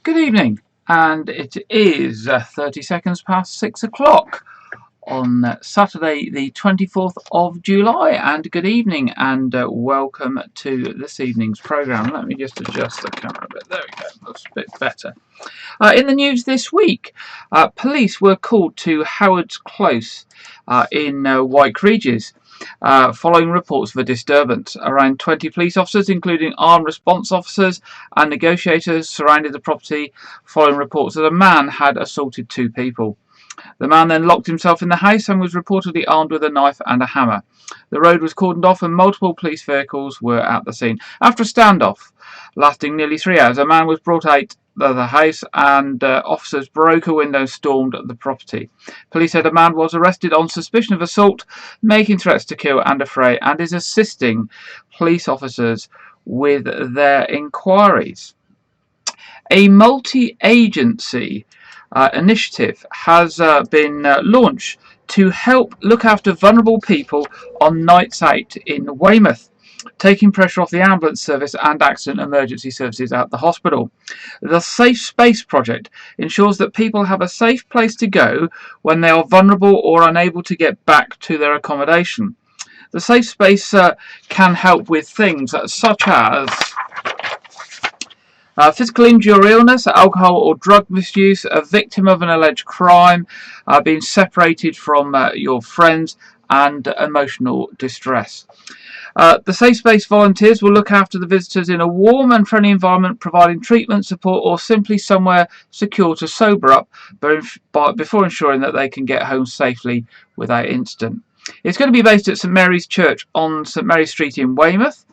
Good evening, and it is 30 seconds past 6 o'clock on Saturday the 24th of July, and good evening and welcome to this evening's programme. Let me just adjust the camera a bit. There we go, that's a bit better. In the news this week, police were called to Howard's Close in White Regis following reports of a disturbance. Around 20 police officers, including armed response officers and negotiators, surrounded the property following reports that a man had assaulted two people. The man then locked himself in the house and was reportedly armed with a knife and a hammer. The road was cordoned off and multiple police vehicles were at the scene. After a standoff lasting nearly 3 hours, a man was brought out of the house and officers broke a window and stormed the property. Police said a man was arrested on suspicion of assault, making threats to kill and affray, and is assisting police officers with their inquiries. A multi-agency initiative has been launched to help look after vulnerable people on nights out in Weymouth, taking pressure off the ambulance service and accident emergency services at the hospital. The Safe Space project ensures that people have a safe place to go when they are vulnerable or unable to get back to their accommodation. The Safe Space can help with things such as physical injury or illness, alcohol or drug misuse, a victim of an alleged crime, being separated from your friends, and emotional distress. The Safe Space volunteers will look after the visitors in a warm and friendly environment, providing treatment, support, or simply somewhere secure to sober up before ensuring that they can get home safely without incident. It's going to be based at St Mary's Church on St Mary's Street in Weymouth.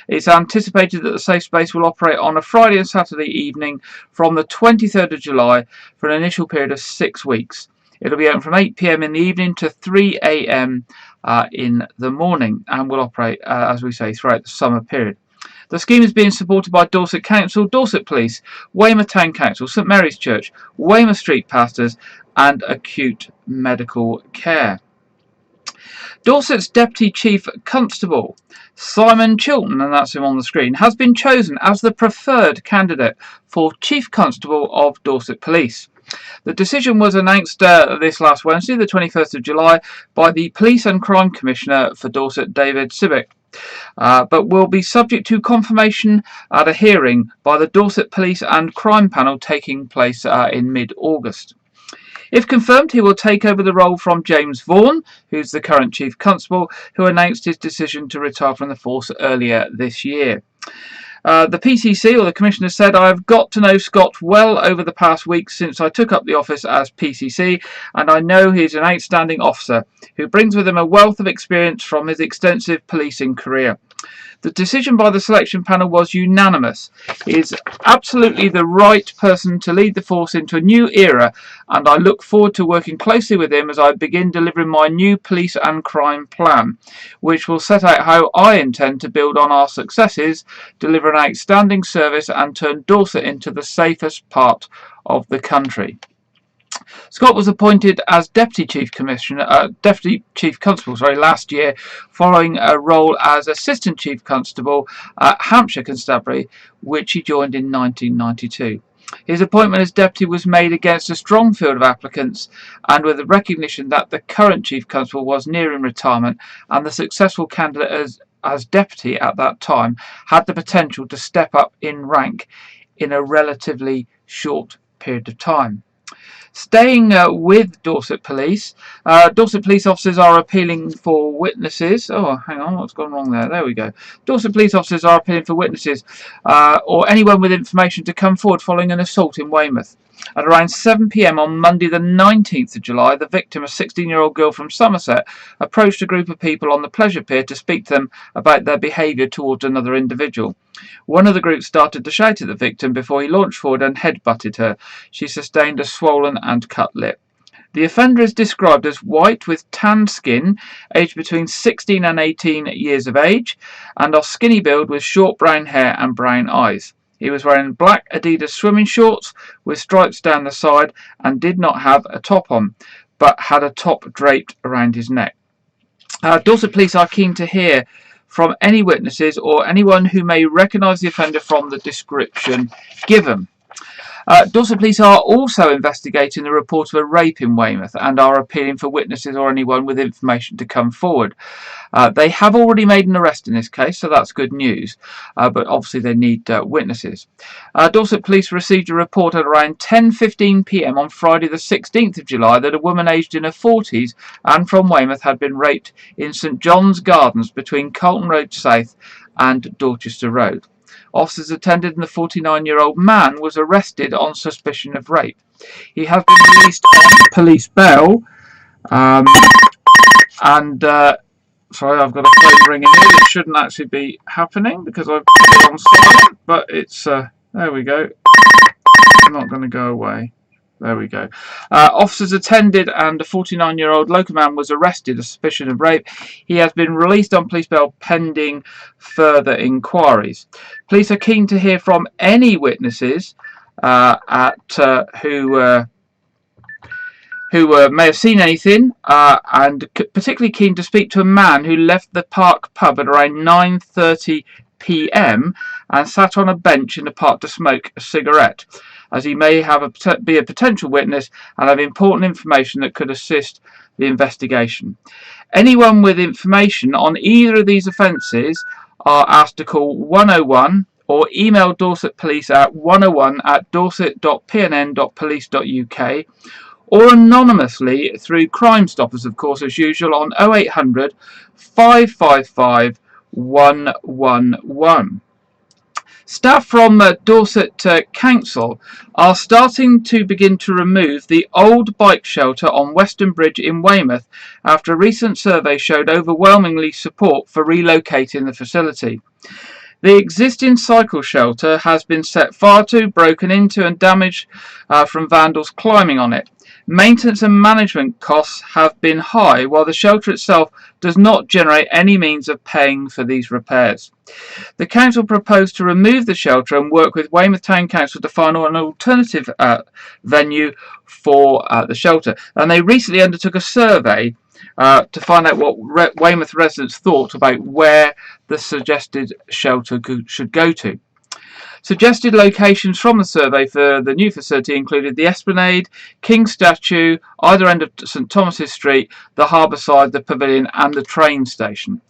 It's anticipated that the Safe Space will operate on a Friday and Saturday evening from the 23rd of July for an initial period of 6 weeks. It'll be open from 8 p.m. in the evening to 3 a.m. In the morning and will operate, as we say, throughout the summer period. The scheme is being supported by Dorset Council, Dorset Police, Weymouth Town Council, St Mary's Church, Weymouth Street Pastors and Acute Medical Care. Dorset's Deputy Chief Constable, Simon Chilton, and that's him on the screen, has been chosen as the preferred candidate for Chief Constable of Dorset Police. The decision was announced this last Wednesday, the 21st of July, by the Police and Crime Commissioner for Dorset, David Sibic, but will be subject to confirmation at a hearing by the Dorset Police and Crime Panel taking place in mid-August. If confirmed, he will take over the role from James Vaughan, who's the current Chief Constable, who announced his decision to retire from the force earlier this year. The PCC, or the Commissioner, said, "I have got to know Scott well over the past weeks since I took up the office as PCC, and I know he is an outstanding officer who brings with him a wealth of experience from his extensive policing career." The decision by the selection panel was unanimous. He is absolutely the right person to lead the force into a new era, and I look forward to working closely with him as I begin delivering my new police and crime plan, which will set out how I intend to build on our successes, deliver an outstanding service and turn Dorset into the safest part of the country. Scott was appointed as Deputy Chief Constable last year, following a role as Assistant Chief Constable at Hampshire Constabulary, which he joined in 1992. His appointment as Deputy was made against a strong field of applicants and with the recognition that the current Chief Constable was nearing retirement, and the successful candidate as Deputy at that time had the potential to step up in rank in a relatively short period of time. Staying with Dorset Police, Dorset Police officers are appealing for witnesses. Oh, hang on, what's gone wrong there? There we go. Dorset Police officers are appealing for witnesses or anyone with information to come forward following an assault in Weymouth. At around 7 p.m. on Monday the 19th of July, the victim, a 16-year-old girl from Somerset, approached a group of people on the pleasure pier to speak to them about their behaviour towards another individual. One of the group started to shout at the victim before he launched forward and head-butted her. She sustained a swollen and cut lip. The offender is described as white with tanned skin, aged between 16 and 18 years of age, and of skinny build with short brown hair and brown eyes. He was wearing black Adidas swimming shorts with stripes down the side and did not have a top on, but had a top draped around his neck. Dorset Police are keen to hear from any witnesses or anyone who may recognise the offender from the description given. Dorset Police are also investigating the report of a rape in Weymouth and are appealing for witnesses or anyone with information to come forward. They have already made an arrest in this case, so that's good news, but obviously they need witnesses. Dorset Police received a report at around 10:15 p.m. on Friday the 16th of July that a woman aged in her 40s and from Weymouth had been raped in St John's Gardens between Colton Road South and Dorchester Road. Officers attended and the 49-year-old man was arrested on suspicion of rape. He has been released on police bail, sorry, I've got a phone ringing here. It shouldn't actually be happening because I've put it on silent, but it's, there we go. I'm not going to go away. There we go. Officers attended and a 49-year-old local man was arrested on suspicion of rape. He has been released on police bail pending further inquiries. Police are keen to hear from any witnesses who may have seen anything, and particularly keen to speak to a man who left the Park pub at around 9:30 p.m. and sat on a bench in the park to smoke a cigarette, as he may be a potential witness and have important information that could assist the investigation. Anyone with information on either of these offences are asked to call 101 or email Dorset Police at 101@dorset.pnn.police.uk, or anonymously through Crime Stoppers, of course, as usual, on 0800 555 111. Staff from Dorset Council are starting to begin to remove the old bike shelter on Western Bridge in Weymouth after a recent survey showed overwhelmingly support for relocating the facility. The existing cycle shelter has been set fire to, broken into and damaged from vandals climbing on it. Maintenance and management costs have been high, while the shelter itself does not generate any means of paying for these repairs. The council proposed to remove the shelter and work with Weymouth Town Council to find an alternative venue for the shelter. And they recently undertook a survey to find out what Weymouth residents thought about where the suggested shelter should go to. Suggested locations from the survey for the new facility included the Esplanade, King's Statue, either end of St Thomas's Street, the harbour side, the pavilion and the train station.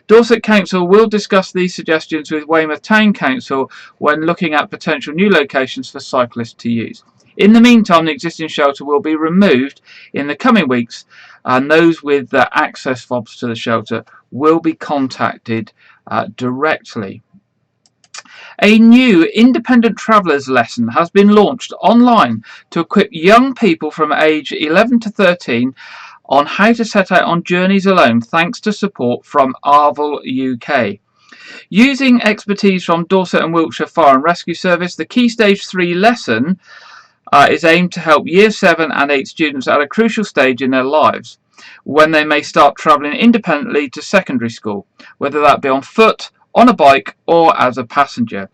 Dorset Council will discuss these suggestions with Weymouth Town Council when looking at potential new locations for cyclists to use. In the meantime, the existing shelter will be removed in the coming weeks, and those with access fobs to the shelter will be contacted directly. A new independent travellers lesson has been launched online to equip young people from age 11 to 13 on how to set out on journeys alone, thanks to support from Arval UK. Using expertise from Dorset and Wiltshire Fire and Rescue Service, the Key Stage 3 lesson is aimed to help Year 7 and 8 students at a crucial stage in their lives, when they may start travelling independently to secondary school, whether that be on foot, on a bike or as a passenger.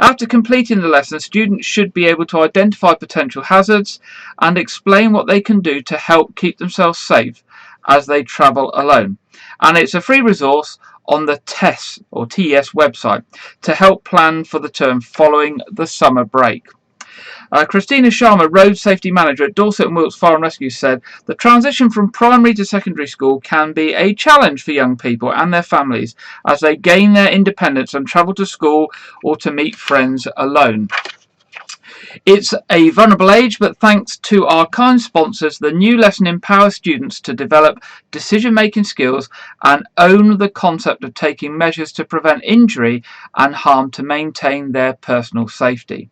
After completing the lesson, students should be able to identify potential hazards and explain what they can do to help keep themselves safe as they travel alone. And it's a free resource on the TES or TES website to help plan for the term following the summer break. Christina Sharma, Road Safety Manager at Dorset and Wilts Fire and Rescue, said the transition from primary to secondary school can be a challenge for young people and their families as they gain their independence and travel to school or to meet friends alone. It's a vulnerable age, but thanks to our kind sponsors, the new lesson empowers students to develop decision-making skills and own the concept of taking measures to prevent injury and harm to maintain their personal safety.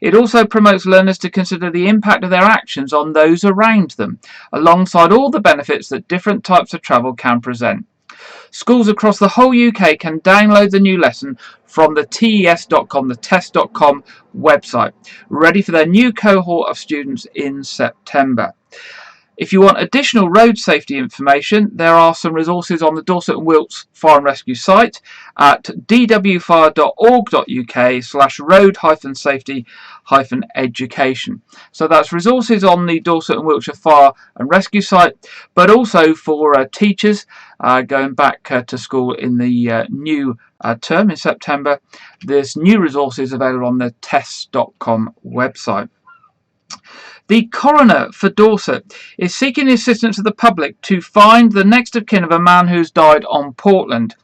It also promotes learners to consider the impact of their actions on those around them, alongside all the benefits that different types of travel can present. Schools across the whole UK can download the new lesson from the TES.com, the TES.com website, ready for their new cohort of students in September. If you want additional road safety information, there are some resources on the Dorset and Wilts Fire and Rescue site at dwfire.org.uk/road-safety-education. So that's resources on the Dorset and Wiltshire Fire and Rescue site, but also for teachers going back to school in the new term in September. There's new resources available on the TES.com website. The coroner for Dorset is seeking the assistance of the public to find the next of kin of a man who's died on Portland.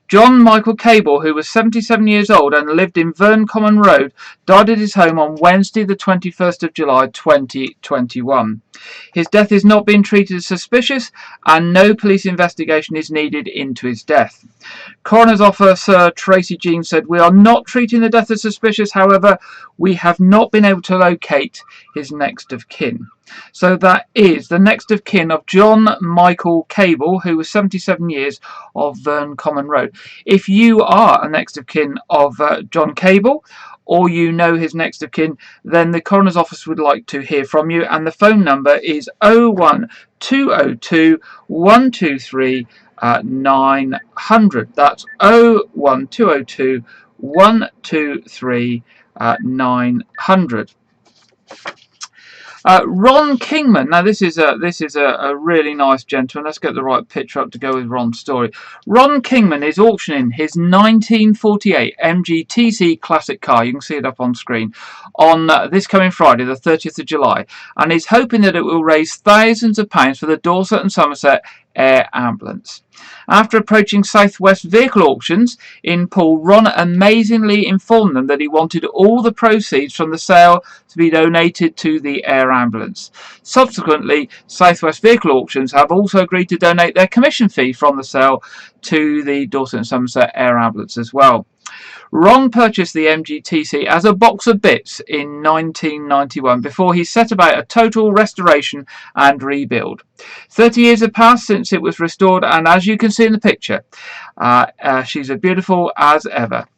John Michael Cable, who was 77 years old and lived in Verne Common Road, died at his home on Wednesday, the 21st of July 2021. His death is not being treated as suspicious and no police investigation is needed into his death. Coroner's Officer Tracy Jean said, "We are not treating the death as suspicious, however, we have not been able to locate his next of kin." So that is the next of kin of John Michael Cable, who was 77 years, of Verne Common Road. If you are a next of kin of John Cable, or you know his next of kin, then the coroner's office would like to hear from you, and the phone number is 01202 123 900. That's 01202 123 900. Ron Kingman. Now this is a really nice gentleman. Let's get the right picture up to go with Ron's story. Ron Kingman is auctioning his 1948 MG classic car. You can see it up on screen on this coming Friday, the 30th of July, and he's hoping that it will raise thousands of pounds for the Dorset and Somerset Air Ambulance. After approaching Southwest Vehicle Auctions in Poole, Ron amazingly informed them that he wanted all the proceeds from the sale to be donated to the air ambulance. Subsequently, Southwest Vehicle Auctions have also agreed to donate their commission fee from the sale to the Dorset and Somerset Air Ambulance as well. Ron purchased the MGTC as a box of bits in 1991 before he set about a total restoration and rebuild. 30 years have passed since it was restored, and as you can see in the picture, she's as beautiful as ever.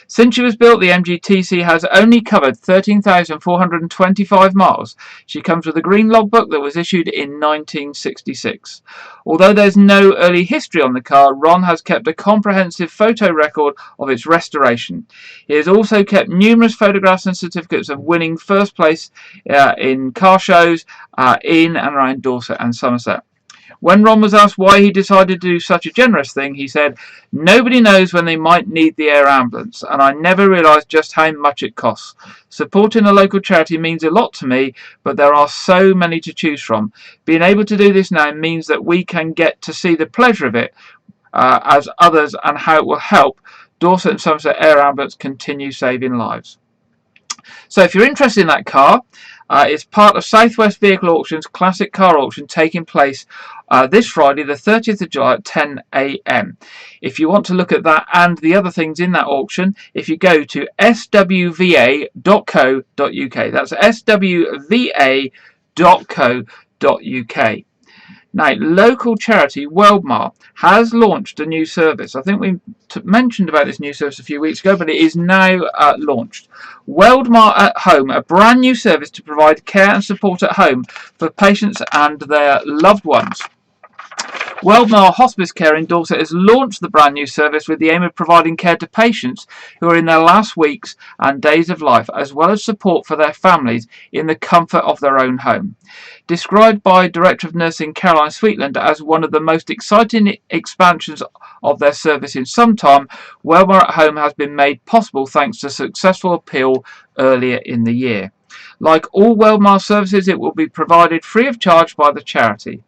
Since she was built, the MGTC has only covered 13,425 miles. She comes with a green logbook that was issued in 1966. Although there's no early history on the car, Ron has kept a comprehensive photo record of its restoration. He has also kept numerous photographs and certificates of winning first place in car shows in and around Dorset and Somerset. When Ron was asked why he decided to do such a generous thing, he said, "Nobody knows when they might need the air ambulance, and I never realised just how much it costs. Supporting a local charity means a lot to me, but there are so many to choose from. Being able to do this now means that we can get to see the pleasure of it as others, and how it will help Dorset and Somerset Air Ambulance continue saving lives." So if you're interested in that car, it's part of Southwest Vehicle Auctions Classic Car Auction taking place this Friday, the 30th of July at 10 a.m. If you want to look at that and the other things in that auction, if you go to swva.co.uk, that's swva.co.uk. Now, local charity Weldmar has launched a new service. I think we mentioned about this new service a few weeks ago, but it is now launched. Weldmar at Home, a brand new service to provide care and support at home for patients and their loved ones. Weldmar Hospice Care in Dorset has launched the brand new service with the aim of providing care to patients who are in their last weeks and days of life, as well as support for their families in the comfort of their own home. Described by Director of Nursing Caroline Sweetland as one of the most exciting expansions of their service in some time, Weldmar at Home has been made possible thanks to successful appeal earlier in the year. Like all Weldmar services, it will be provided free of charge by the charity.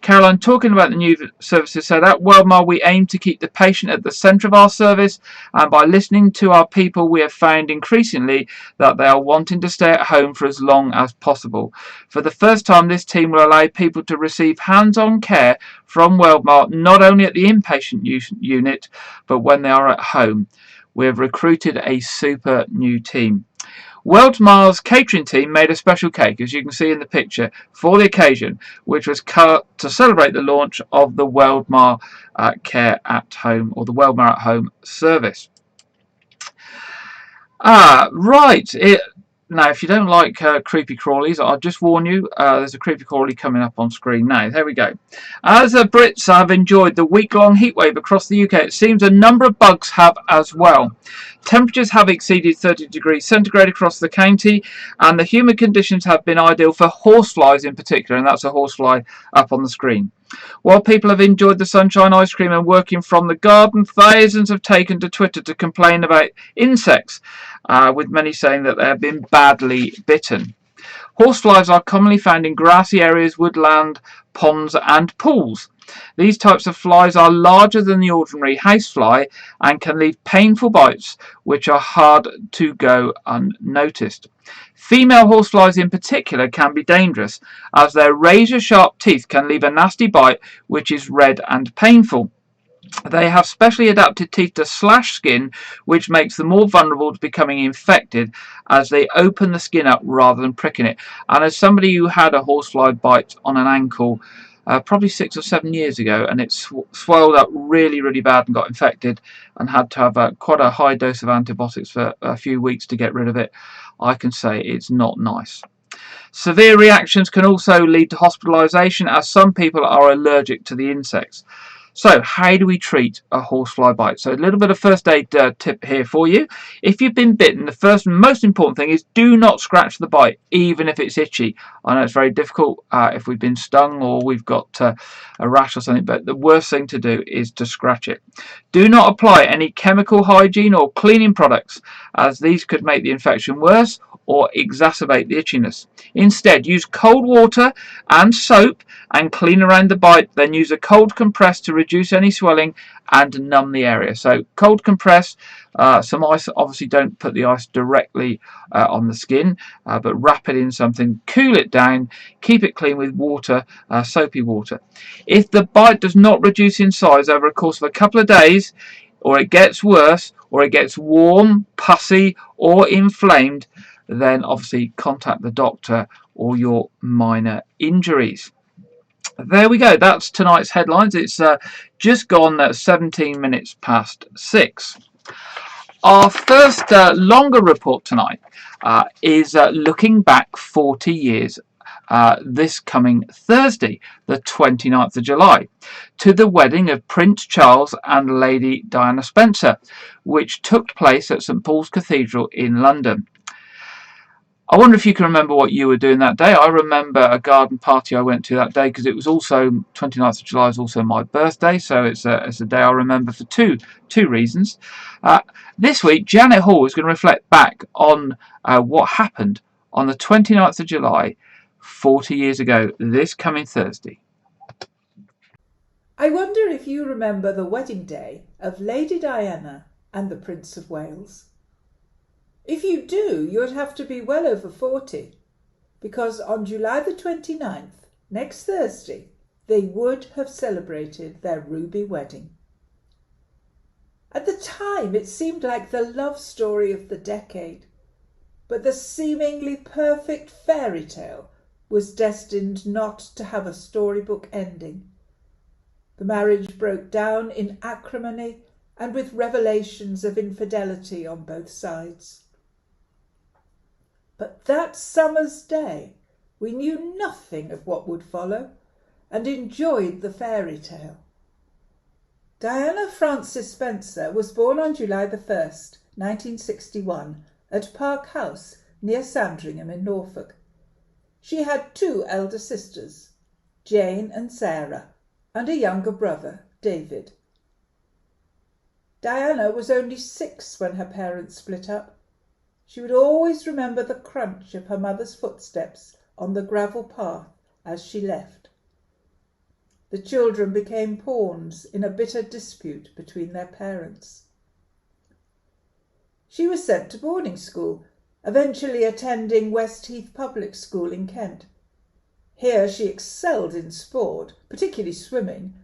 Caroline, talking about the new services, said, "At Weldmar we aim to keep the patient at the centre of our service, and by listening to our people we have found increasingly that they are wanting to stay at home for as long as possible. For the first time, this team will allow people to receive hands-on care from Weldmar, not only at the inpatient unit, but when they are at home. We have recruited a super new team." Weldmar's catering team made a special cake, as you can see in the picture, for the occasion, which was cut to celebrate the launch of the Weldmar Care at Home, or the Weldmar at Home service. Right. Now, if you don't like creepy crawlies, I'll just warn you, there's a creepy crawly coming up on screen now. There we go. As the Brits have enjoyed the week-long heatwave across the UK, it seems a number of bugs have as well. Temperatures have exceeded 30 degrees centigrade across the county, and the humid conditions have been ideal for horseflies in particular, and that's a horsefly up on the screen. While people have enjoyed the sunshine, ice cream and working from the garden, thousands have taken to Twitter to complain about insects, with many saying that they have been badly bitten. Horseflies are commonly found in grassy areas, woodland, ponds and pools. These types of flies are larger than the ordinary housefly and can leave painful bites which are hard to go unnoticed. Female horseflies in particular can be dangerous, as their razor-sharp teeth can leave a nasty bite which is red and painful. They have specially adapted teeth to slash skin, which makes them more vulnerable to becoming infected as they open the skin up rather than pricking it. And as somebody who had a horsefly bite on an ankle probably 6 or 7 years ago, and it swelled up really, really bad and got infected, and had to have quite a high dose of antibiotics for a few weeks to get rid of it, I can say it's not nice. Severe reactions can also lead to hospitalisation, as some people are allergic to the insects. So, how do we treat a horsefly bite? So, a little bit of first aid tip here for you. If you've been bitten, the first and most important thing is do not scratch the bite, even if it's itchy. I know it's very difficult if we've been stung or we've got a rash or something, but the worst thing to do is to scratch it. Do not apply any chemical hygiene or cleaning products, as these could make the infection worse or exacerbate the itchiness. Instead, use cold water and soap and clean around the bite, then use a cold compress to reduce any swelling and numb the area. So cold compress, some ice. Obviously don't put the ice directly on the skin, but wrap it in something, cool it down, keep it clean with water, soapy water. If the bite does not reduce in size over a course of a couple of days, or it gets worse, or it gets warm, pussy or inflamed, then obviously contact the doctor or your minor injuries. There we go. That's tonight's headlines. It's just gone 17 minutes past 6. Our first longer report tonight is looking back 40 years this coming Thursday, the 29th of July, to the wedding of Prince Charles and Lady Diana Spencer, which took place at St Paul's Cathedral in London. I wonder if you can remember what you were doing that day. I remember a garden party I went to that day, because it was also 29th of July is also my birthday, so it's a day I remember for two reasons. This week, Janet Hall is going to reflect back on what happened on the 29th of July 40 years ago, this coming Thursday. I wonder if you remember the wedding day of Lady Diana and the Prince of Wales. If you do, you would have to be well over 40, because on July the 29th, next Thursday, they would have celebrated their ruby wedding. At the time, it seemed like the love story of the decade, but the seemingly perfect fairy tale was destined not to have a storybook ending. The marriage broke down in acrimony and with revelations of infidelity on both sides. But that summer's day, we knew nothing of what would follow, and enjoyed the fairy tale. Diana Frances Spencer was born on July the 1st, 1961, at Park House, near Sandringham in Norfolk. She had 2 elder sisters, Jane and Sarah, and a younger brother, David. Diana was only 6 when her parents split up. She would always remember the crunch of her mother's footsteps on the gravel path as she left. The children became pawns in a bitter dispute between their parents. She was sent to boarding school, eventually attending Westheath Public School in Kent. Here she excelled in sport, particularly swimming,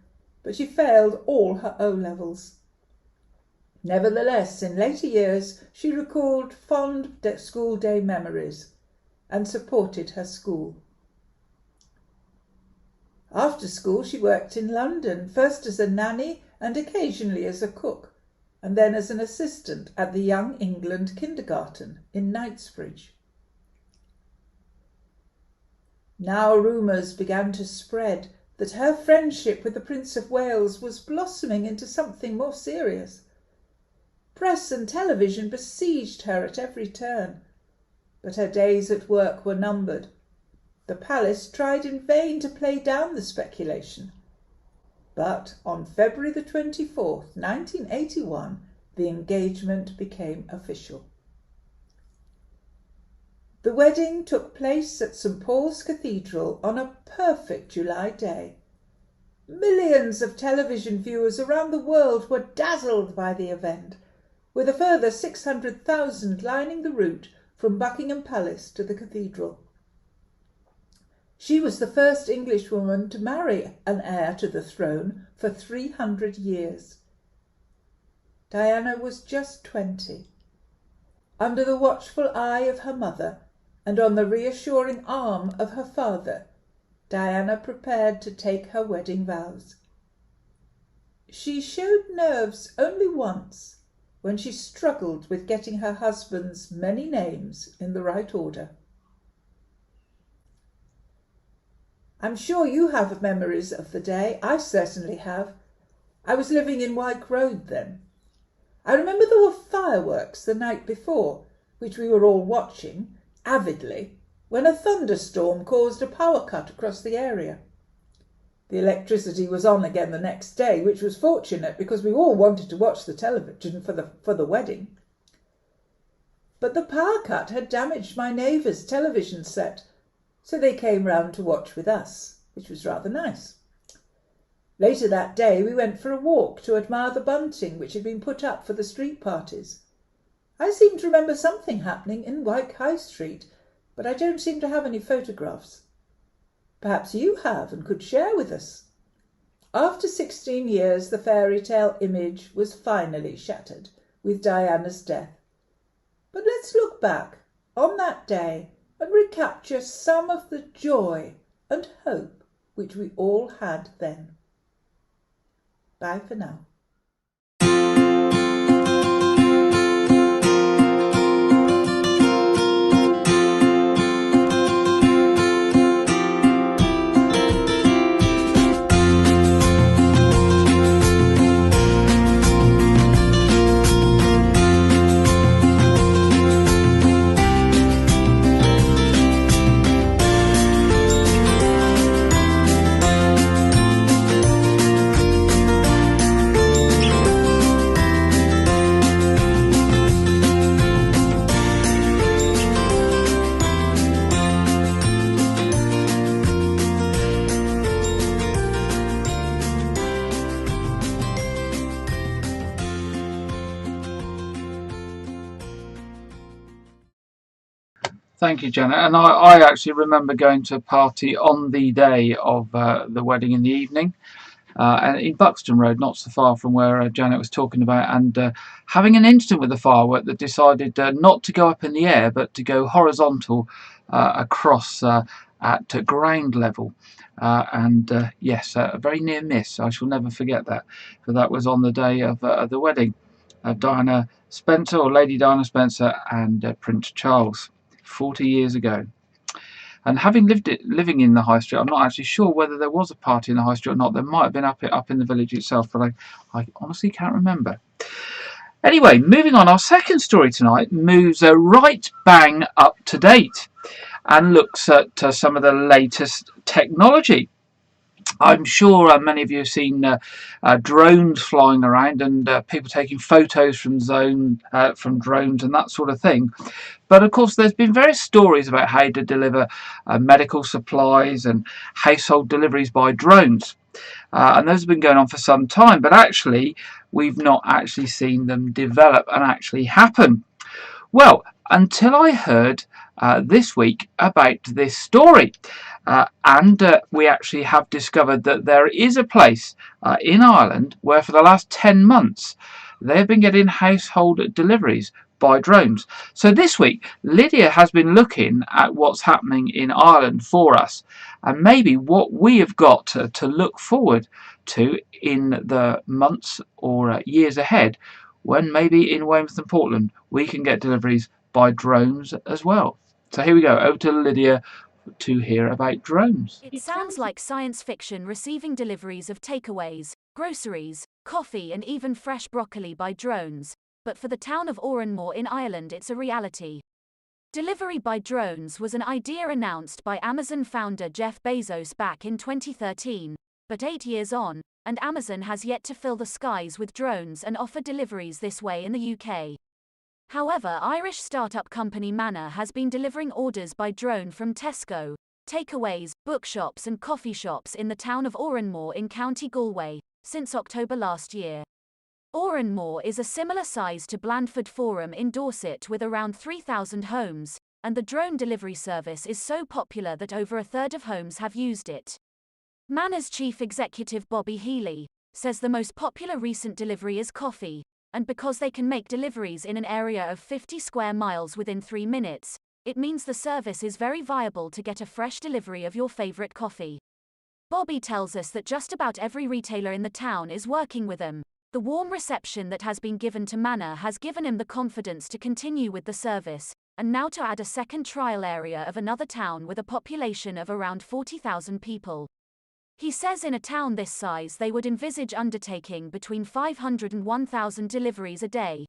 but she failed all her O-levels. Nevertheless, in later years, she recalled fond school day memories and supported her school. After school, she worked in London, first as a nanny and occasionally as a cook, and then as an assistant at the Young England Kindergarten in Knightsbridge. Now rumours began to spread that her friendship with the Prince of Wales was blossoming into something more serious. Press and television besieged her at every turn, but her days at work were numbered. The palace tried in vain to play down the speculation. But on February the 24th, 1981, the engagement became official. The wedding took place at St. Paul's Cathedral on a perfect July day. Millions of television viewers around the world were dazzled by the event, with a further 600,000 lining the route from Buckingham Palace to the cathedral. She was the first Englishwoman to marry an heir to the throne for 300 years. Diana was just 20. Under the watchful eye of her mother and on the reassuring arm of her father, Diana prepared to take her wedding vows. She showed nerves only once, when she struggled with getting her husband's many names in the right order. I'm sure you have memories of the day. I certainly have. I was living in Wyke Road then. I remember there were fireworks the night before, which we were all watching avidly, when a thunderstorm caused a power cut across the area. The electricity was on again the next day, which was fortunate because we all wanted to watch the television for the wedding. But the power cut had damaged my neighbour's television set, so they came round to watch with us, which was rather nice. Later that day we went for a walk to admire the bunting which had been put up for the street parties. I seem to remember something happening in Wyke High Street, but I don't seem to have any photographs. Perhaps you have and could share with us. After 16 years, the fairy tale image was finally shattered with Diana's death. But let's look back on that day and recapture some of the joy and hope which we all had then. Bye for now. Thank you, Janet. And I actually remember going to a party on the day of the wedding in the evening, and in Buxton Road, not so far from where Janet was talking about, and having an incident with the firework that decided not to go up in the air, but to go horizontal across at ground level. Yes, a very near miss. I shall never forget that, because that was on the day of the wedding of Diana Spencer, or Lady Diana Spencer, and Prince Charles. 40 years ago. And having living in the High Street, I'm not actually sure whether there was a party in the High Street or not. There might have been up in the village itself, but I honestly can't remember. Anyway, moving on, our second story tonight moves right bang up to date and looks at some of the latest technology. I'm sure many of you have seen drones flying around and people taking photos from drones and that sort of thing. But of course, there's been various stories about how to deliver medical supplies and household deliveries by drones. And those have been going on for some time, but actually, we've not actually seen them develop and actually happen. Well, until I heard this week about this story. And we actually have discovered that there is a place in Ireland where for the last 10 months they've been getting household deliveries by drones. So this week Lydia has been looking at what's happening in Ireland for us, and maybe what we have got to look forward to in the months or years ahead, when maybe in Weymouth and Portland we can get deliveries by drones as well. So here we go, over to Lydia to hear about drones. It sounds like science fiction, receiving deliveries of takeaways, groceries, coffee and even fresh broccoli by drones, but for the town of Oranmore in Ireland it's a reality. Delivery by drones was an idea announced by Amazon founder Jeff Bezos back in 2013, but 8 years on, and Amazon has yet to fill the skies with drones and offer deliveries this way in the UK. However, Irish startup company Manna has been delivering orders by drone from Tesco, takeaways, bookshops and coffee shops in the town of Oranmore in County Galway since October last year. Oranmore is a similar size to Blandford Forum in Dorset with around 3,000 homes, and the drone delivery service is so popular that over a third of homes have used it. Manna's chief executive Bobby Healy says the most popular recent delivery is coffee, and because they can make deliveries in an area of 50 square miles within 3 minutes, it means the service is very viable to get a fresh delivery of your favorite coffee. Bobby tells us that just about every retailer in the town is working with them. The warm reception that has been given to Manna has given him the confidence to continue with the service, and now to add a second trial area of another town with a population of around 40,000 people. He says in a town this size they would envisage undertaking between 500 and 1,000 deliveries a day.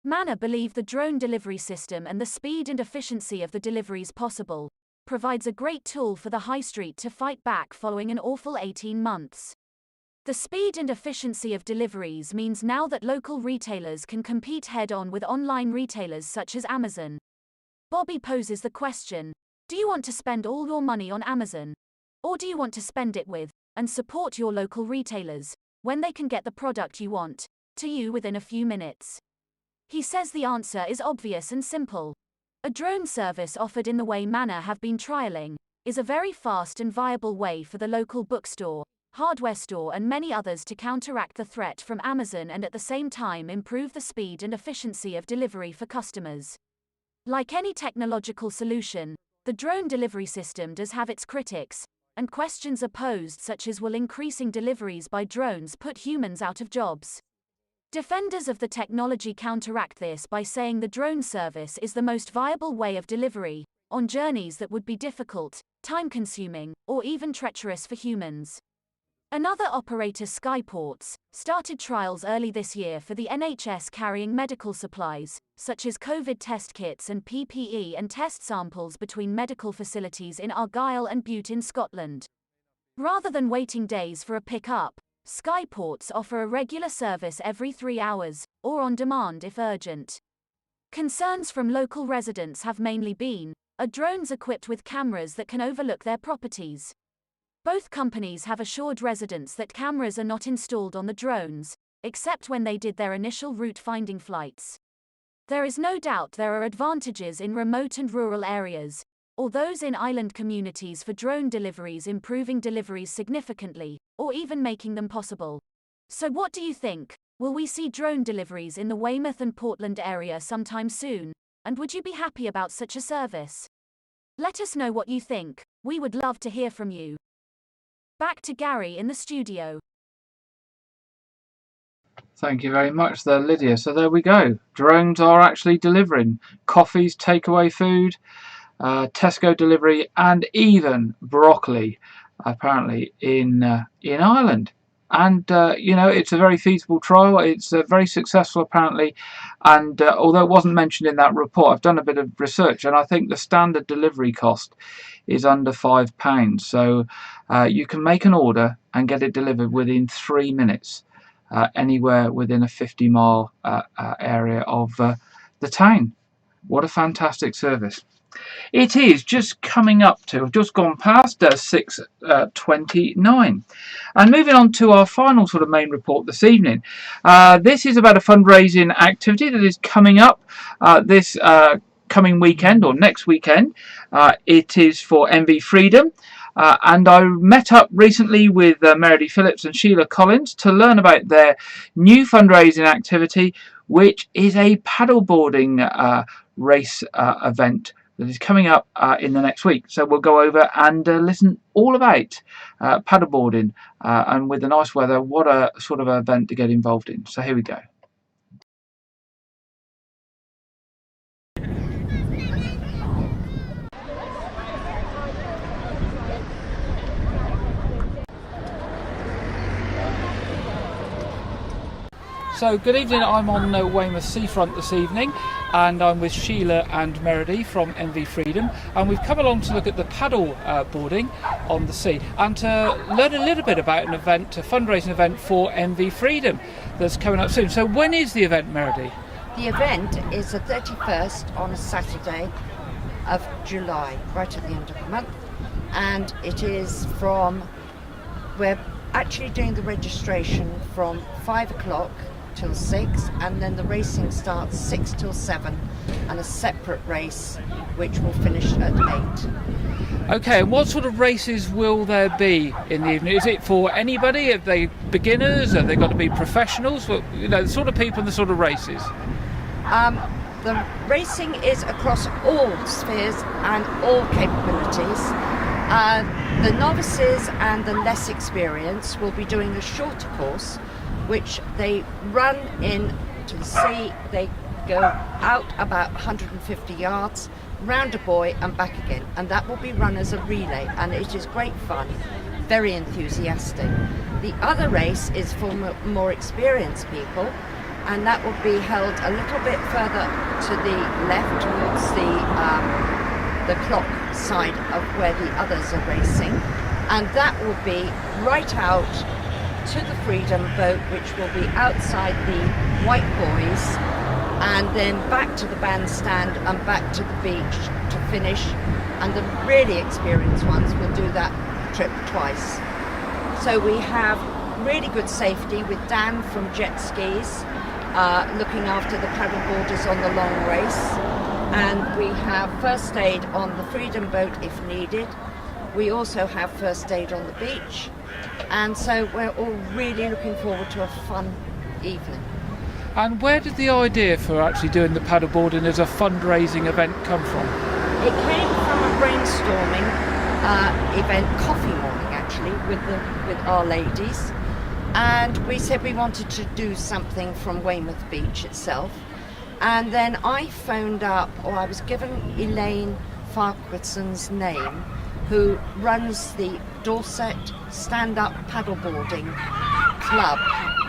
Manna believe the drone delivery system and the speed and efficiency of the deliveries possible provides a great tool for the high street to fight back following an awful 18 months. The speed and efficiency of deliveries means now that local retailers can compete head-on with online retailers such as Amazon. Bobby poses the question, do you want to spend all your money on Amazon? Or do you want to spend it with, and support your local retailers, when they can get the product you want, to you within a few minutes? He says the answer is obvious and simple. A drone service offered in the way Manna have been trialling is a very fast and viable way for the local bookstore, hardware store and many others to counteract the threat from Amazon and at the same time improve the speed and efficiency of delivery for customers. Like any technological solution, the drone delivery system does have its critics, and questions are posed such as will increasing deliveries by drones put humans out of jobs? Defenders of the technology counteract this by saying the drone service is the most viable way of delivery, on journeys that would be difficult, time-consuming, or even treacherous for humans. Another operator, Skyports, started trials early this year for the NHS carrying medical supplies, such as COVID test kits and PPE and test samples between medical facilities in Argyll and Bute in Scotland. Rather than waiting days for a pick-up, Skyports offer a regular service every 3 hours, or on demand if urgent. Concerns from local residents have mainly been, are drones equipped with cameras that can overlook their properties? Both companies have assured residents that cameras are not installed on the drones, except when they did their initial route-finding flights. There is no doubt there are advantages in remote and rural areas, or those in island communities for drone deliveries improving deliveries significantly, or even making them possible. So what do you think? Will we see drone deliveries in the Weymouth and Portland area sometime soon? And would you be happy about such a service? Let us know what you think. We would love to hear from you. Back to Gary in the studio. Thank you very much there, Lydia. So there we go. Drones are actually delivering coffees, takeaway food, Tesco delivery, and even broccoli, apparently in Ireland. And it's a very feasible trial. It's very successful apparently. And although it wasn't mentioned in that report, I've done a bit of research, and I think the standard delivery cost is under £5. So you can make an order and get it delivered within 3 minutes, anywhere within a 50-mile area of the town. What a fantastic service. It is just coming up to, just gone past 6:29. And moving on to our final sort of main report this evening. This is about a fundraising activity that is coming up this coming weekend or next weekend. It is for MV Freedom. And I met up recently with Meredy Phillips and Sheila Collins to learn about their new fundraising activity, which is a paddleboarding race event that is coming up in the next week. So we'll go over and listen all about paddleboarding and with the nice weather, what a sort of event to get involved in. So here we go. So good evening, I'm on Weymouth seafront this evening, and I'm with Sheila and Meredy from MV Freedom, and we've come along to look at the paddle boarding on the sea and to learn a little bit about an event, a fundraising event for MV Freedom that's coming up soon. So when is the event, Meredy? The event is the 31st on a Saturday of July, right at the end of the month, and it is we're actually doing the registration from 5 o'clock till 6, and then the racing starts 6 till 7, and a separate race which will finish at 8. Okay, and what sort of races will there be in the evening? Is it for anybody? Are they beginners? Have they got to be professionals? Well, the sort of people and the sort of races. The racing is across all spheres and all capabilities. The novices and the less experienced will be doing a shorter course, which they run into the sea. They go out about 150 yards, round a buoy and back again, and that will be run as a relay, and it is great fun, very enthusiastic. The other race is for more experienced people, and that will be held a little bit further to the left towards the clock side of where the others are racing, and that will be right out to the Freedom boat, which will be outside the white buoys, and then back to the bandstand and back to the beach to finish, and the really experienced ones will do that trip twice. So we have really good safety with Dan from Jet Skis looking after the paddle boarders on the long race, and we have first aid on the Freedom boat if needed. We also have first aid on the beach, and so we're all really looking forward to a fun evening. And where did the idea for actually doing the paddleboarding as a fundraising event come from? It came from a brainstorming event, coffee morning actually, with our ladies, and we said we wanted to do something from Weymouth Beach itself, and then I phoned up, or I was given Elaine Farquharson's name, who runs the Dorset Stand-Up Paddleboarding Club,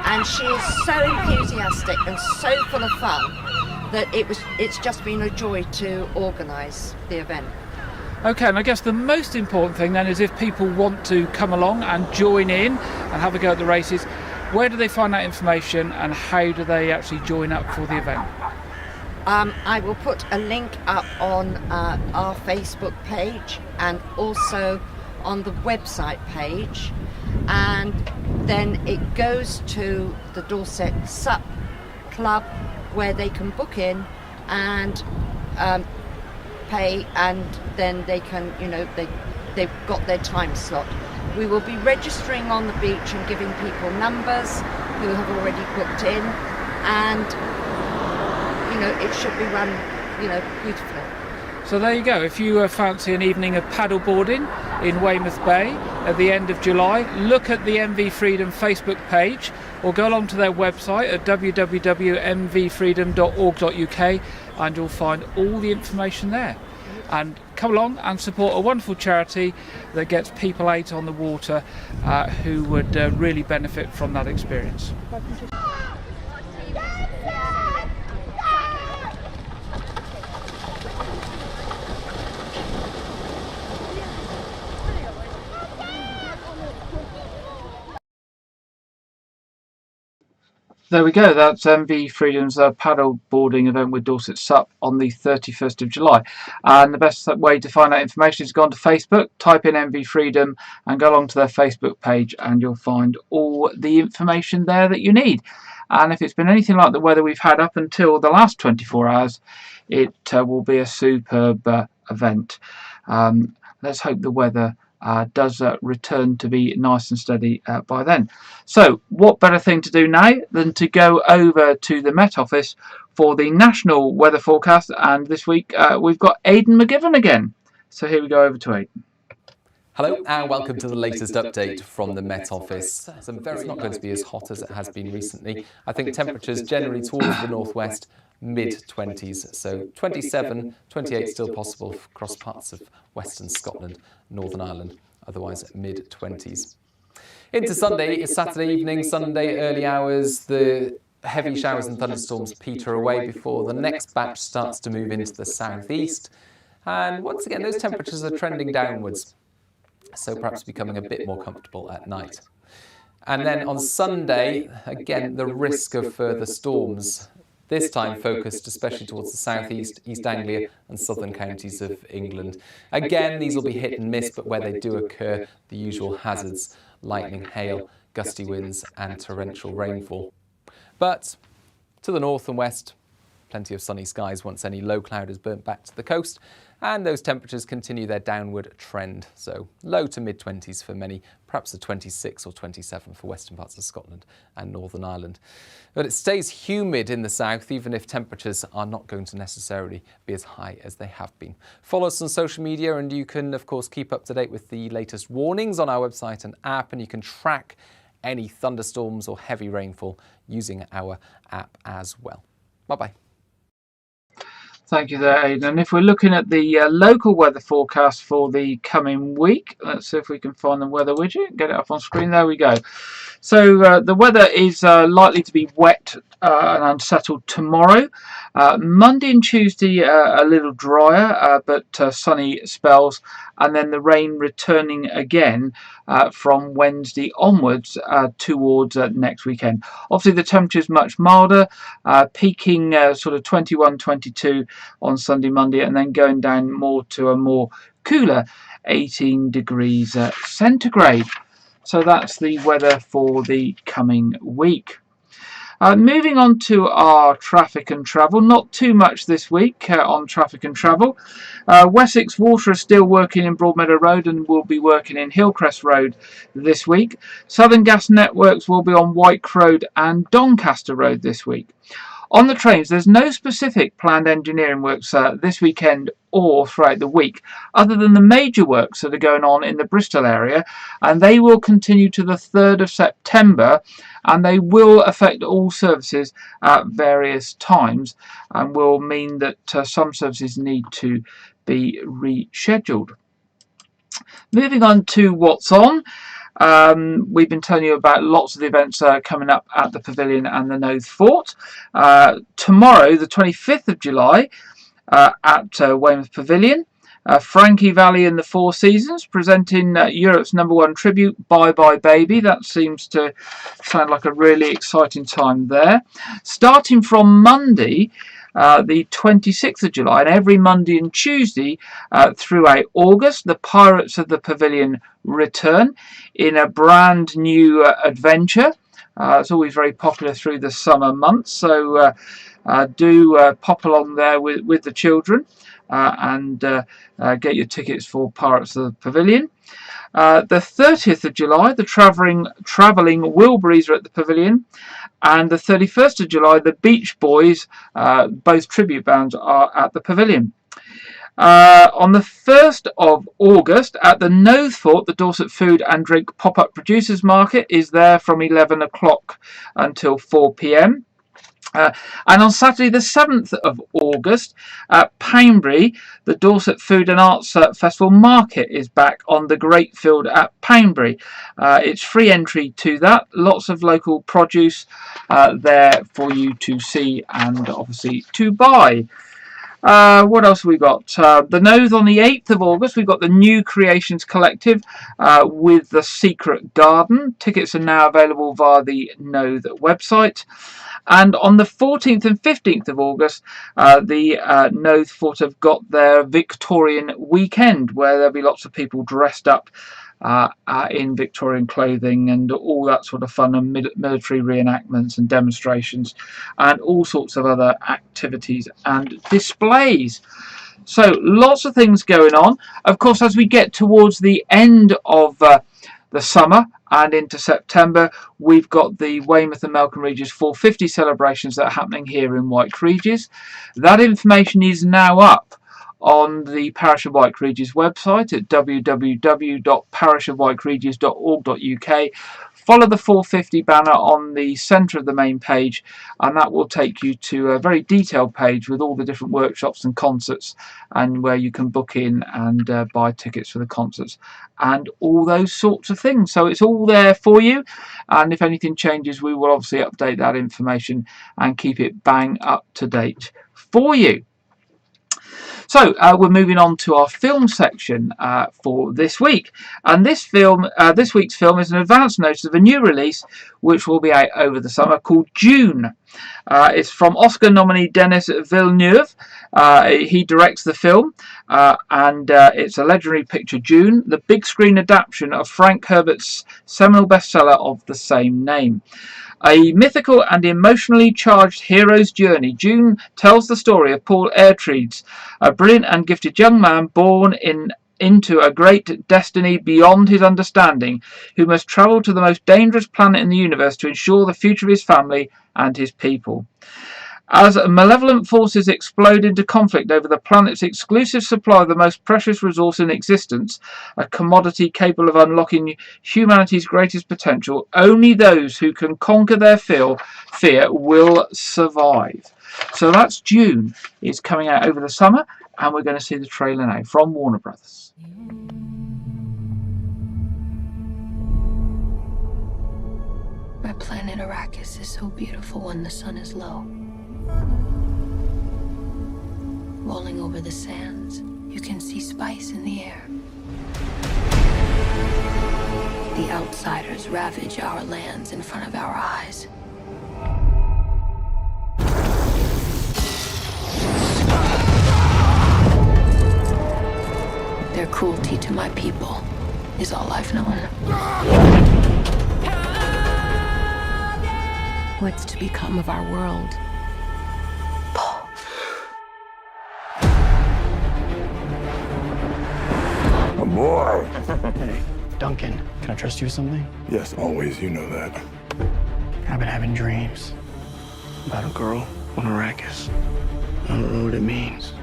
and she is so enthusiastic and so full of fun that it's just been a joy to organise the event. Okay, and I guess the most important thing then is if people want to come along and join in and have a go at the races, where do they find that information and how do they actually join up for the event? I will put a link up on our Facebook page and also on the website page, and then it goes to the Dorset SUP Club where they can book in and pay, and then they can, they've got their time slot. We will be registering on the beach and giving people numbers who have already booked in, and it should be run, beautifully. So there you go. If you fancy an evening of paddleboarding in Weymouth Bay at the end of July, look at the MV Freedom Facebook page or go along to their website at www.mvfreedom.org.uk and you'll find all the information there. And come along and support a wonderful charity that gets people out on the water who would really benefit from that experience. There we go, that's MV Freedom's paddle boarding event with Dorset SUP on the 31st of July. And the best way to find out information is go onto Facebook, type in MV Freedom and go along to their Facebook page and you'll find all the information there that you need. And if it's been anything like the weather we've had up until the last 24 hours, it will be a superb event. Let's hope the weather does return to be nice and steady by then. So what better thing to do now than to go over to the Met Office for the national weather forecast, and this week we've got Aidan McGivern again. So here we go over to Aidan. Hello and welcome to the latest update from the Met Office. It's not going to be as hot as it has been recently. I think temperatures generally towards the northwest mid-20s, so 27, 28 still possible across parts of Western Scotland, Northern Ireland, otherwise mid-20s. Into Sunday, Saturday evening, Sunday early hours, the heavy showers and thunderstorms peter away before the next batch starts to move into the southeast. And once again, those temperatures are trending downwards, so perhaps becoming a bit more comfortable at night. And then on Sunday, again, the risk of further storms this time focused especially towards the southeast, East Anglia and southern counties of England. Again, these will be hit and miss, but where they do occur, the usual hazards: lightning, hail, gusty winds and torrential rainfall. But to the north and west, plenty of sunny skies once any low cloud is burnt back to the coast, and those temperatures continue their downward trend. So low to mid-20s for many, perhaps a 26 or 27 for western parts of Scotland and Northern Ireland. But it stays humid in the south, even if temperatures are not going to necessarily be as high as they have been. Follow us on social media, and you can, of course, keep up to date with the latest warnings on our website and app, and you can track any thunderstorms or heavy rainfall using our app as well. Bye-bye. Thank you there, Aidan. And if we're looking at the local weather forecast for the coming week, let's see if we can find the weather widget. Get it up on screen. There we go. So the weather is likely to be wet and unsettled tomorrow. Monday and Tuesday a little drier, but sunny spells, and then the rain returning again from Wednesday onwards towards next weekend. Obviously the temperature is much milder, peaking sort of 21, 22 on Sunday, Monday, and then going down more to a more cooler 18 degrees centigrade. So that's the weather for the coming week. Moving on to our traffic and travel, not too much this week on traffic and travel. Wessex Water is still working in Broadmeadow Road and will be working in Hillcrest Road this week. Southern Gas Networks will be on Wyke Road and Doncaster Road this week. On the trains, there's no specific planned engineering works this weekend or throughout the week, other than the major works that are going on in the Bristol area, and they will continue to the 3rd of September, and they will affect all services at various times and will mean that some services need to be rescheduled. Moving on to what's on. We've been telling you about lots of the events coming up at the Pavilion and the Knowth Fort. Tomorrow, the 25th of July, at Weymouth Pavilion, Frankie Valli and the Four Seasons presenting Europe's #1 tribute, Bye Bye Baby. That seems to sound like a really exciting time there. Starting from Monday, the 26th of July, and every Monday and Tuesday throughout August, the Pirates of the Pavilion return in a brand new adventure. It's always very popular through the summer months, so do pop along there with the children and get your tickets for Pirates of the Pavilion. The 30th of July, the travelling Wilburys are at the Pavilion, and the 31st of July, the Beach Boys, both tribute bands, are at the Pavilion. On the 1st of August, at the Knowth Fort, the Dorset Food and Drink Pop-Up Producers Market is there from 11 o'clock until 4 p.m. And on Saturday the 7th of August at Poundbury, the Dorset Food and Arts Festival Market is back on the Great Field at Poundbury. It's free entry to that. Lots of local produce there for you to see and obviously to buy. What else have we got? The Knowth on the 8th of August, we've got the New Creations Collective with The Secret Garden. Tickets are now available via the Knowth website. And on the 14th and 15th of August, the Knowth Fort have got their Victorian weekend, where there'll be lots of people dressed up in Victorian clothing and all that sort of fun, and military reenactments and demonstrations and all sorts of other activities and displays. So lots of things going on. Of course, as we get towards the end of the summer and into September, we've got the Weymouth and Melcombe Regis 450 celebrations that are happening here in Wyke Regis. That information is now up on the Parish of Wyke Regis website at www.parishofwykeregis.org.uk. Follow the 450 banner on the centre of the main page, and that will take you to a very detailed page with all the different workshops and concerts, and where you can book in and buy tickets for the concerts and all those sorts of things. So it's all there for you, and if anything changes, we will obviously update that information and keep it bang up to date for you. So we're moving on to our film section for this week, and this week's film is an advance notice of a new release which will be out over the summer called Dune. It's from Oscar nominee Denis Villeneuve. He directs the film, and it's a legendary picture, Dune, the big screen adaptation of Frank Herbert's seminal bestseller of the same name. A mythical and emotionally charged hero's journey, Dune tells the story of Paul Atreides, a brilliant and gifted young man born into a great destiny beyond his understanding, who must travel to the most dangerous planet in the universe to ensure the future of his family and his people. As malevolent forces explode into conflict over the planet's exclusive supply of the most precious resource in existence, a commodity capable of unlocking humanity's greatest potential, only those who can conquer their fear will survive. So that's Dune. It's coming out over the summer, and we're going to see the trailer now from Warner Brothers. My planet Arrakis is so beautiful when the sun is low. Rolling over the sands, you can see spice in the air. The outsiders ravage our lands in front of our eyes. Their cruelty to my people is all I've known. What's to become of our world? Paul. A boy. Hey, Duncan, can I trust you with something? Yes, always. You know that. I've been having dreams about a girl on Arrakis. I don't know what it means.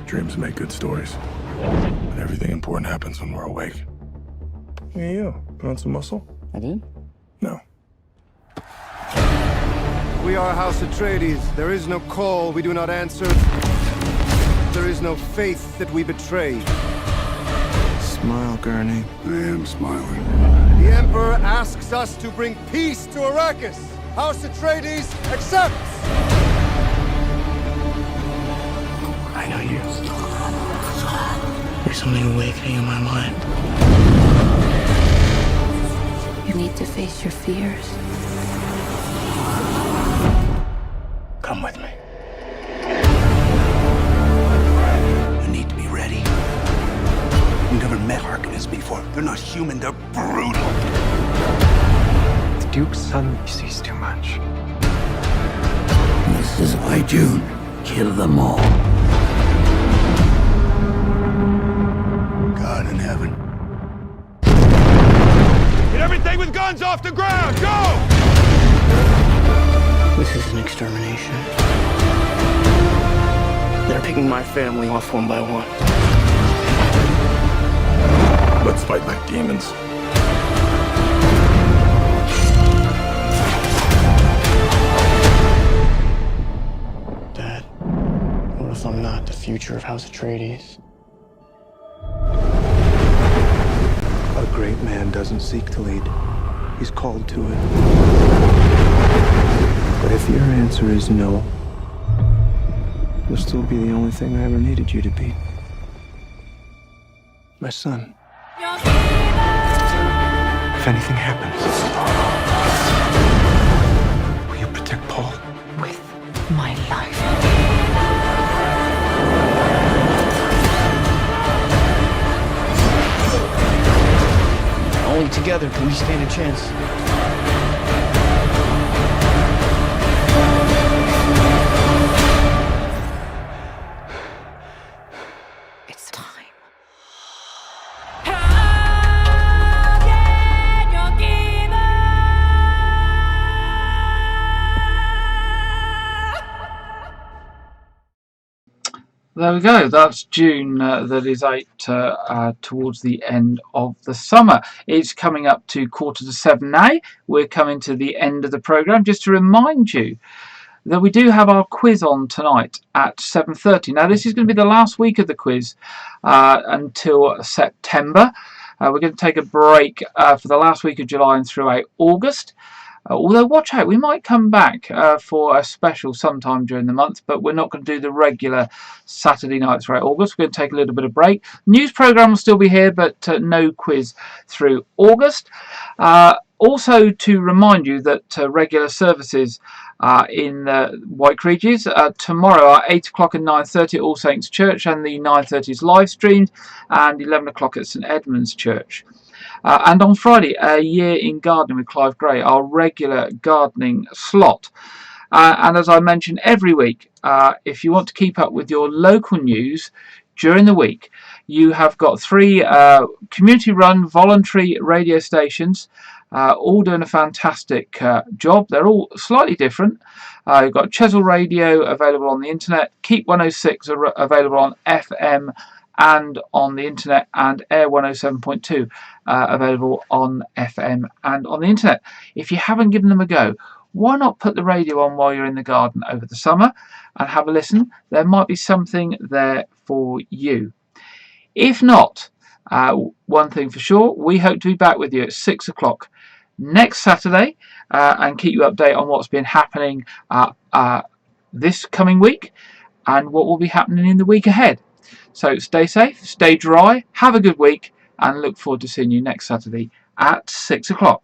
Dreams make good stories. But everything important happens when we're awake. Hey, you. Put on some muscle? I did? No. We are House Atreides. There is no call we do not answer. There is no faith that we betray. Smile, Gurney. I am smiling. The Emperor asks us to bring peace to Arrakis. House Atreides accepts! I know you. There's something awakening in my mind. You need to face your fears. Come with me. You need to be ready. You've never met Harkonnens before. They're not human, they're brutal. The Duke's son sees too much. This is why Dune. Kill them all. God in heaven. Get everything with guns off the ground! Go! This is an extermination. They're picking my family off one by one. Let's fight like demons. Dad, what if I'm not the future of House Atreides? A great man doesn't seek to lead. He's called to it. But if your answer is no, you'll still be the only thing I ever needed you to be. My son. If anything happens, will you protect Paul? With my life. Only together can we stand a chance. It's time. There we go. That's Dune. That is out towards the end of the summer. It's coming up to 6:45 now. We're coming to the end of the programme. Just to remind you that we do have our quiz on tonight at 7:30. Now, this is going to be the last week of the quiz until September. We're going to take a break for the last week of July and throughout August. Although watch out, we might come back for a special sometime during the month, but we're not going to do the regular Saturday night throughout August. We're going to take a little bit of break. News programme will still be here, but no quiz through August. Also to remind you that regular services in White Creeges tomorrow are 8 o'clock and 9:30 at All Saints Church, and the 9:30 is live streamed, and 11 o'clock at St Edmund's Church. And on Friday, A Year in Gardening with Clive Gray, our regular gardening slot. And as I mention every week, if you want to keep up with your local news during the week, you have got 3 community-run voluntary radio stations, all doing a fantastic job. They're all slightly different. You've got Chesil Radio available on the internet, Keep 106 available on FM and on the internet, and Air 107.2 available on FM and on the internet. If you haven't given them a go, why not put the radio on while you're in the garden over the summer and have a listen? There might be something there for you. If not, one thing for sure, we hope to be back with you at 6 o'clock next Saturday and keep you updated on what's been happening this coming week and what will be happening in the week ahead. So stay safe, stay dry, have a good week, and look forward to seeing you next Saturday at 6 o'clock.